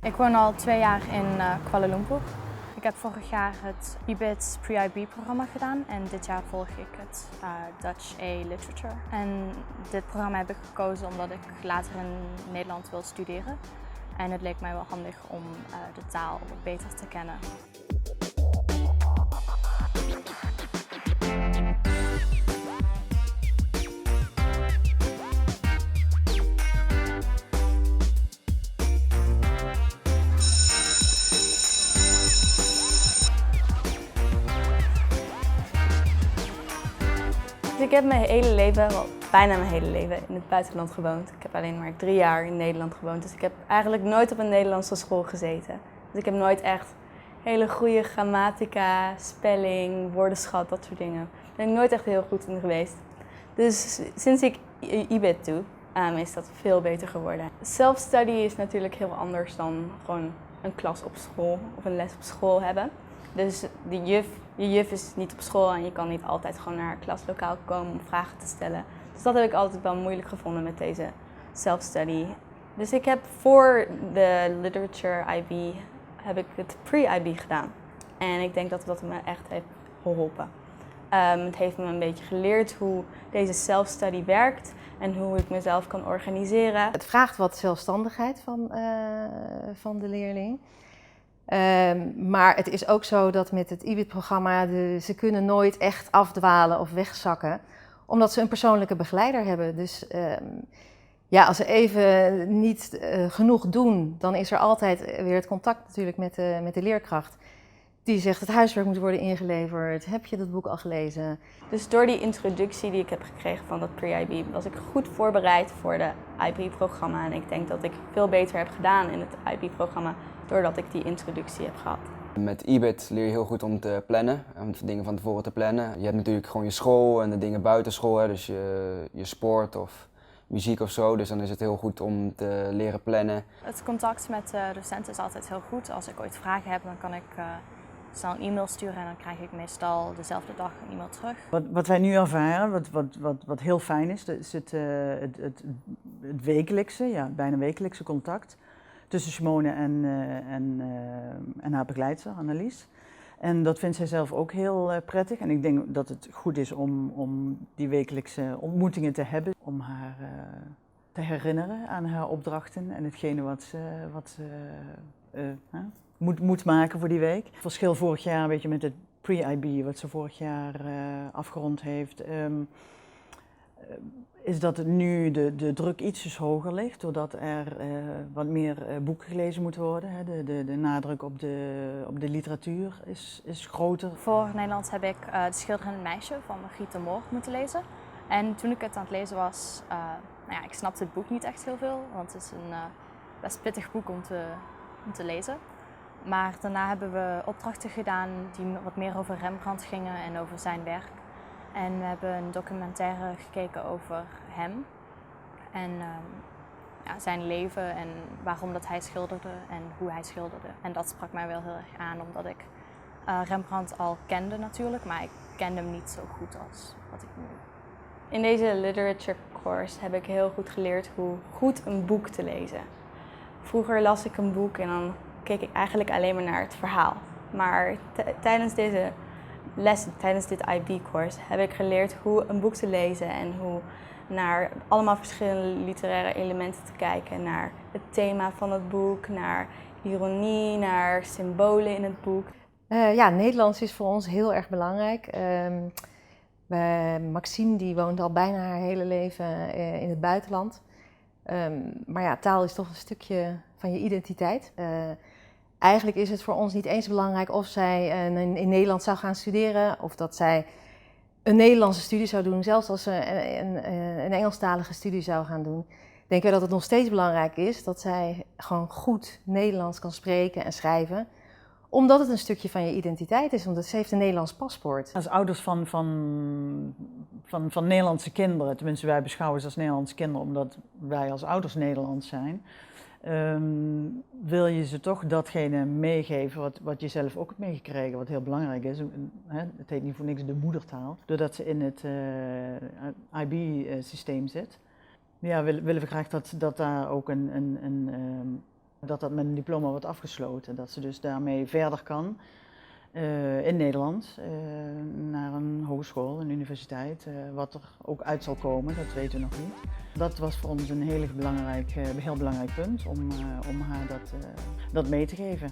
Ik woon al 2 jaar in Kuala Lumpur. Ik heb vorig jaar het IBIT Pre-IB-programma gedaan en dit jaar volg ik het Dutch A Literature. En dit programma heb ik gekozen omdat ik later in Nederland wil studeren. En het leek mij wel handig om de taal wat beter te kennen. Ik heb mijn hele leven, wel bijna mijn hele leven, in het buitenland gewoond. Ik heb alleen maar 3 jaar in Nederland gewoond, dus ik heb eigenlijk nooit op een Nederlandse school gezeten. Dus ik heb nooit echt hele goede grammatica, spelling, woordenschat, dat soort dingen. Daar ben ik nooit echt heel goed in geweest. Dus sinds ik IBIT doe, is dat veel beter geworden. Self-study is natuurlijk heel anders dan gewoon een klas op school of een les op school hebben. Dus je juf is niet op school en je kan niet altijd gewoon naar het klaslokaal komen om vragen te stellen. Dus dat heb ik altijd wel moeilijk gevonden met deze self-study. Dus ik heb voor de Literature IB heb ik het Pre-IB gedaan. En ik denk dat me echt heeft geholpen. Het heeft me een beetje geleerd hoe deze self-study werkt en hoe ik mezelf kan organiseren. Het vraagt wat zelfstandigheid van de leerling. Maar het is ook zo dat met het IBIT-programma ze kunnen nooit echt afdwalen of wegzakken, omdat ze een persoonlijke begeleider hebben. Dus ja, als ze even niet genoeg doen, dan is er altijd weer het contact natuurlijk met de leerkracht. Die zegt het huiswerk moet worden ingeleverd, heb je dat boek al gelezen? Dus door die introductie die ik heb gekregen van dat Pre-IB was ik goed voorbereid voor de IB-programma. En ik denk dat ik veel beter heb gedaan in het IB-programma doordat ik die introductie heb gehad. Met IBIT leer je heel goed om te plannen, om dingen van tevoren te plannen. Je hebt natuurlijk gewoon je school en de dingen buiten school, hè, dus je sport of muziek of zo. Dus dan is het heel goed om te leren plannen. Het contact met de docenten is altijd heel goed. Als ik ooit vragen heb, dan kan ik snel een e-mail sturen en dan krijg ik meestal dezelfde dag een e-mail terug. Wat wij nu ervaren, wat heel fijn is, is het wekelijkse, ja, bijna wekelijkse contact tussen Simone en haar begeleidster, Annelies. En dat vindt zij zelf ook heel prettig. En ik denk dat het goed is om die wekelijkse ontmoetingen te hebben. Om haar te herinneren aan haar opdrachten en hetgene wat ze moet maken voor die week. Het verschil vorig jaar een beetje met het Pre-IB, wat ze vorig jaar afgerond heeft, is dat het nu de druk ietsjes hoger ligt, doordat er wat meer boeken gelezen moet worden. Hè. De nadruk op de literatuur is groter. Voor Nederlands heb ik De Schilderende Meisje van Margriet de Moor moeten lezen. En toen ik het aan het lezen was, nou ja, ik snapte het boek niet echt heel veel, want het is een best pittig boek om te lezen. Maar daarna hebben we opdrachten gedaan die wat meer over Rembrandt gingen en over zijn werk. En we hebben een documentaire gekeken over hem en ja, zijn leven en waarom dat hij schilderde en hoe hij schilderde. En dat sprak mij wel heel erg aan, omdat ik Rembrandt al kende natuurlijk, maar ik kende hem niet zo goed als wat ik nu. In deze literature course heb ik heel goed geleerd hoe goed een boek te lezen. Vroeger las ik een boek en dan keek ik eigenlijk alleen maar naar het verhaal. Maar tijdens deze lessen, tijdens dit IB-course, heb ik geleerd hoe een boek te lezen en hoe naar allemaal verschillende literaire elementen te kijken. Naar het thema van het boek, naar ironie, naar symbolen in het boek. Ja, Nederlands is voor ons heel erg belangrijk. Maxime die woont al bijna haar hele leven in het buitenland. Maar ja, taal is toch een stukje van je identiteit. Eigenlijk is het voor ons niet eens belangrijk of zij in Nederland zou gaan studeren of dat zij een Nederlandse studie zou doen. Zelfs als ze een Engelstalige studie zou gaan doen, denken we dat het nog steeds belangrijk is dat zij gewoon goed Nederlands kan spreken en schrijven. Omdat het een stukje van je identiteit is, omdat ze heeft een Nederlands paspoort. Als ouders van Nederlandse kinderen, tenminste wij beschouwen ze als Nederlandse kinderen omdat wij als ouders Nederlands zijn, wil je ze toch datgene meegeven wat je zelf ook hebt meegekregen, wat heel belangrijk is. Het heet niet voor niks de moedertaal, doordat ze in het IB-systeem zit. Ja, willen we graag dat daar ook een Dat dat met een diploma wordt afgesloten, dat ze dus daarmee verder kan in Nederland naar een hogeschool, een universiteit. Wat er ook uit zal komen, dat weten we nog niet. Dat was voor ons een heel belangrijk punt om haar dat mee te geven.